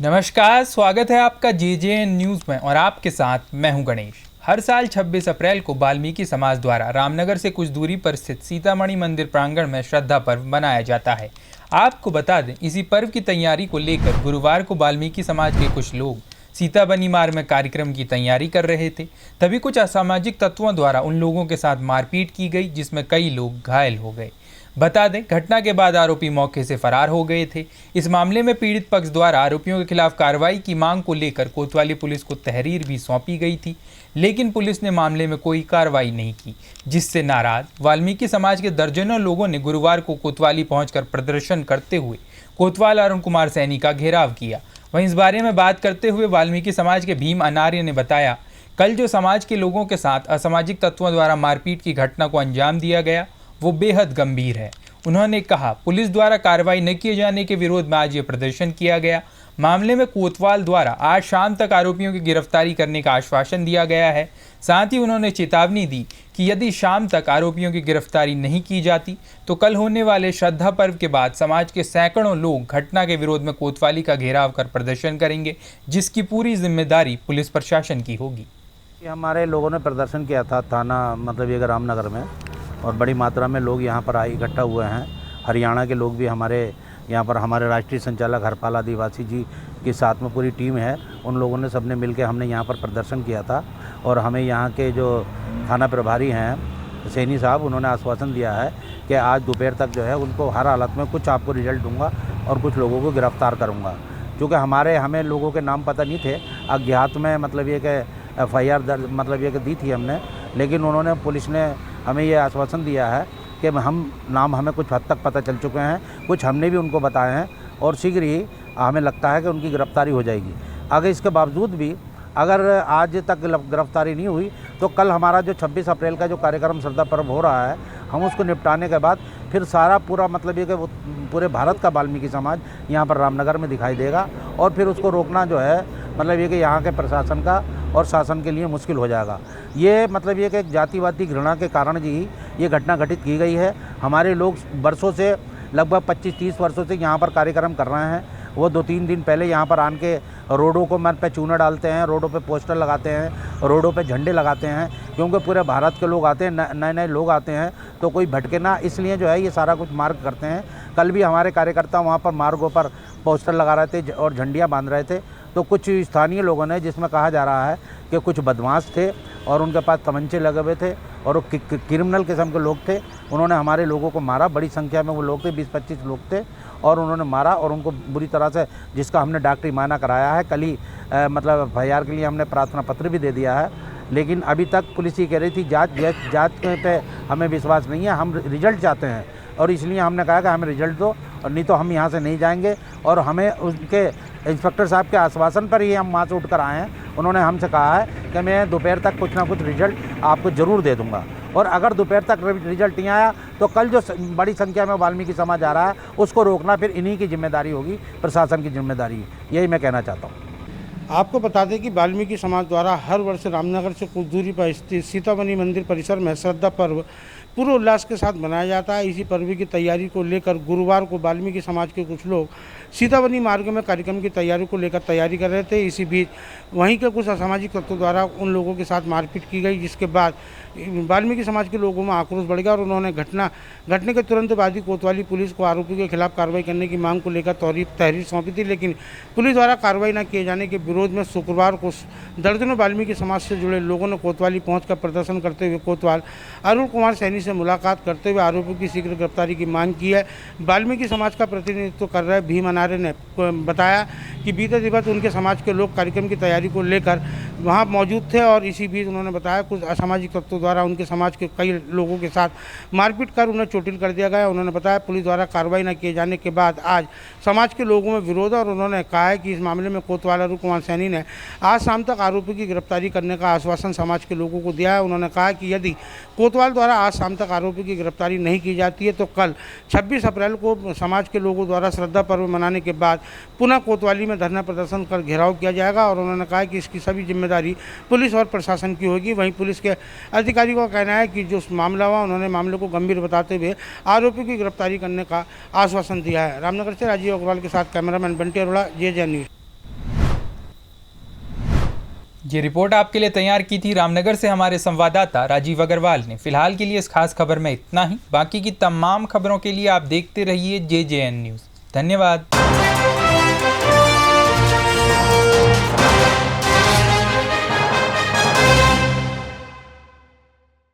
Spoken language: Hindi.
नमस्कार, स्वागत है आपका जेजेएन न्यूज़ में और आपके साथ मैं हूं गणेश। हर साल 26 अप्रैल को वाल्मीकि समाज द्वारा रामनगर से कुछ दूरी पर स्थित सीतामढ़ी मंदिर प्रांगण में श्रद्धा पर्व मनाया जाता है। आपको बता दें, इसी पर्व की तैयारी को लेकर गुरुवार को वाल्मीकि समाज के कुछ लोग सीताबनी मार्ग में कार्यक्रम की तैयारी कर रहे थे। तभी कुछ असामाजिक तत्वों द्वारा उन लोगों के साथ मारपीट की गई, जिसमें कई लोग घायल हो गए। बता दें, घटना के बाद आरोपी मौके से फरार हो गए थे। इस मामले में पीड़ित पक्ष द्वारा आरोपियों के खिलाफ कार्रवाई की मांग को लेकर कोतवाली पुलिस को तहरीर भी सौंपी गई थी, लेकिन पुलिस ने मामले में कोई कार्रवाई नहीं की, जिससे नाराज वाल्मीकि समाज के दर्जनों लोगों ने गुरुवार को कोतवाली पहुंचकर प्रदर्शन करते हुए कोतवाल अरुण कुमार सैनी का घेराव किया। वहीं इस बारे में बात करते हुए वाल्मीकि समाज के भीम अनार्य ने बताया, कल जो समाज के लोगों के साथ असामाजिक तत्वों द्वारा मारपीट की घटना को अंजाम दिया गया वो बेहद गंभीर है। उन्होंने कहा, पुलिस द्वारा कार्रवाई न किए जाने के विरोध में आज ये प्रदर्शन किया गया। मामले में कोतवाल द्वारा आज शाम तक आरोपियों की गिरफ्तारी करने का आश्वासन दिया गया है। साथ ही उन्होंने चेतावनी दी कि यदि शाम तक आरोपियों की गिरफ्तारी नहीं की जाती तो कल होने वाले श्रद्धा पर्व के बाद समाज के सैकड़ों लोग घटना के विरोध में कोतवाली का घेराव कर प्रदर्शन करेंगे, जिसकी पूरी जिम्मेदारी पुलिस प्रशासन की होगी। हमारे लोगों ने प्रदर्शन किया था थाना ये रामनगर में, और बड़ी मात्रा में लोग यहाँ पर इकट्ठा हुए हैं। हरियाणा के लोग भी हमारे यहाँ पर, हमारे राष्ट्रीय संचालक हरपाल आदिवासी जी के साथ में पूरी टीम है। उन लोगों ने सबने मिलकर हमने यहाँ पर प्रदर्शन किया था, और हमें यहाँ के जो थाना प्रभारी हैं सैनी साहब, उन्होंने आश्वासन दिया है कि आज दोपहर तक जो है उनको हर हालत में कुछ आपको रिजल्ट दूंगा और कुछ लोगों को गिरफ्तार करूँगा। क्योंकि हमें लोगों के नाम पता नहीं थे, अज्ञात में ये कि FIR दर्ज ये कि दी थी हमने, लेकिन उन्होंने, पुलिस ने हमें ये आश्वासन दिया है कि हमें कुछ हद तक पता चल चुके हैं, कुछ हमने भी उनको बताए हैं, और शीघ्र ही हमें लगता है कि उनकी गिरफ्तारी हो जाएगी। अगर इसके बावजूद भी अगर आज तक गिरफ्तारी नहीं हुई तो कल हमारा जो 26 अप्रैल का जो कार्यक्रम श्रद्धा पर्व हो रहा है, हम उसको निपटाने के बाद फिर सारा पूरा ये कि पूरे भारत का वाल्मीकि समाज यहाँ पर रामनगर में दिखाई देगा, और फिर उसको रोकना जो है ये कि यहाँ के प्रशासन का और शासन के लिए मुश्किल हो जाएगा। ये ये कि एक जातिवादी घृणा के कारण जी ये घटना घटित की गई है। हमारे लोग वर्षों से, लगभग 25-30 वर्षों से यहाँ पर कार्यक्रम कर रहे हैं। वो 2-3 दिन पहले यहाँ पर आन के रोडों को पे चूना डालते हैं, रोडों पे पोस्टर लगाते हैं, रोडों पे झंडे लगाते हैं, क्योंकि पूरे भारत के लोग आते हैं, नए लोग आते हैं, तो कोई भटके ना, इसलिए जो है ये सारा कुछ मार्ग करते हैं। कल भी हमारे कार्यकर्ता वहाँ पर मार्गों पर पोस्टर लगा रहे थे और झंडियाँ बांध रहे थे। तो कुछ स्थानीय लोगों ने, जिसमें कहा जा रहा है कि कुछ बदमाश थे और उनके पास तमंचे लगे हुए थे और वो क्रिमिनल किस्म के लोग थे, उन्होंने हमारे लोगों को मारा। बड़ी संख्या में वो लोग थे, 20-25 लोग थे, और उन्होंने मारा और उनको बुरी तरह से, जिसका हमने डॉक्टरी माना कराया है। कल ही FIR के लिए हमने प्रार्थना पत्र भी दे दिया है, लेकिन अभी तक पुलिस ही कह रही थी जांच पे हमें विश्वास नहीं है, हम रिजल्ट चाहते हैं, और इसलिए हमने कहा कि हमें रिजल्ट दो, और नहीं तो हम यहाँ से नहीं जाएंगे। और हमें उनके इंस्पेक्टर साहब के आश्वासन पर ही हम वहाँ से उठ कर आए हैं। उन्होंने हमसे कहा है कि मैं दोपहर तक कुछ ना कुछ रिजल्ट आपको ज़रूर दे दूँगा, और अगर दोपहर तक रिजल्ट नहीं आया तो कल जो बड़ी संख्या में वाल्मीकि समाज आ रहा है उसको रोकना फिर इन्हीं की जिम्मेदारी होगी, प्रशासन की जिम्मेदारी। यही मैं कहना चाहता हूँ। आपको बता दें कि वाल्मीकि समाज द्वारा हर वर्ष रामनगर से कुछ दूरी पर स्थित सीतामढ़ी मंदिर परिसर में श्रद्धा पर्व पूरे उल्लास के साथ मनाया जाता है। इसी पर्व की तैयारी को लेकर गुरुवार को वाल्मीकि समाज के कुछ लोग सीताबनी मार्ग में कार्यक्रम की तैयारी को लेकर तैयारी कर रहे थे। इसी बीच वहीं के कुछ असामाजिक तत्वों द्वारा उन लोगों के साथ मारपीट की गई, जिसके बाद वाल्मीकि समाज के लोगों में आक्रोश बढ़ गया और उन्होंने घटने के तुरंत बाद ही कोतवाली पुलिस को आरोपी के खिलाफ कार्रवाई करने की मांग को लेकर तहरीर सौंपी थी, लेकिन पुलिस द्वारा कार्रवाई न किए जाने के विरोध में शुक्रवार को दर्जनों वाल्मीकि समाज से जुड़े लोगों ने कोतवाली पहुंचकर प्रदर्शन करते हुए कोतवाल अरुण कुमार सैनी से मुलाकात करते हुए आरोपियों की शीघ्र गिरफ्तारी की मांग की है। वाल्मीकि समाज का प्रतिनिधित्व कर रहे भीम अनार्य ने बताया कि बीते दिवस उनके समाज के लोग कार्यक्रम की तैयारी को लेकर वहां मौजूद थे, और इसी बीच उन्होंने बताया कुछ असामाजिक तत्वों द्वारा उनके समाज के कई लोगों के साथ मारपीट कर उन्हें चोटिल कर दिया गया। उन्होंने बताया पुलिस द्वारा कार्रवाई न किए जाने के बाद आज समाज के लोगों में विरोध है, और उन्होंने कहा है कि इस मामले में कोतवाल अरुण कुमार सैनी ने आज शाम तक आरोपी की गिरफ्तारी करने का आश्वासन समाज के लोगों को दिया है। उन्होंने कहा कि यदि कोतवाल द्वारा आज शाम तक आरोपी की गिरफ्तारी नहीं की जाती है तो कल 26 अप्रैल को समाज के लोगों द्वारा श्रद्धा पर्व मनाने के बाद पुनः कोतवाली में धरना प्रदर्शन कर घेराव किया जाएगा, और उन्होंने कहा कि इसकी सभी जिम्मेदारी पुलिस और प्रशासन की होगी। वहीं पुलिस के अधिकारियों का कहना है कि जो मामला हुआ, उन्होंने मामले को गंभीर बताते हुए आरोपी की गिरफ्तारी करने का आश्वासन दिया है। रामनगर से राजीव अग्रवाल के साथ cameraman Bunty Arora, JJN news. ये रिपोर्ट आपके लिए तैयार की थी रामनगर से हमारे संवाददाता राजीव अग्रवाल ने। फिलहाल के लिए इस खास खबर में इतना ही। बाकी की तमाम खबरों के लिए आप देखते रहिए JJN न्यूज़। धन्यवाद।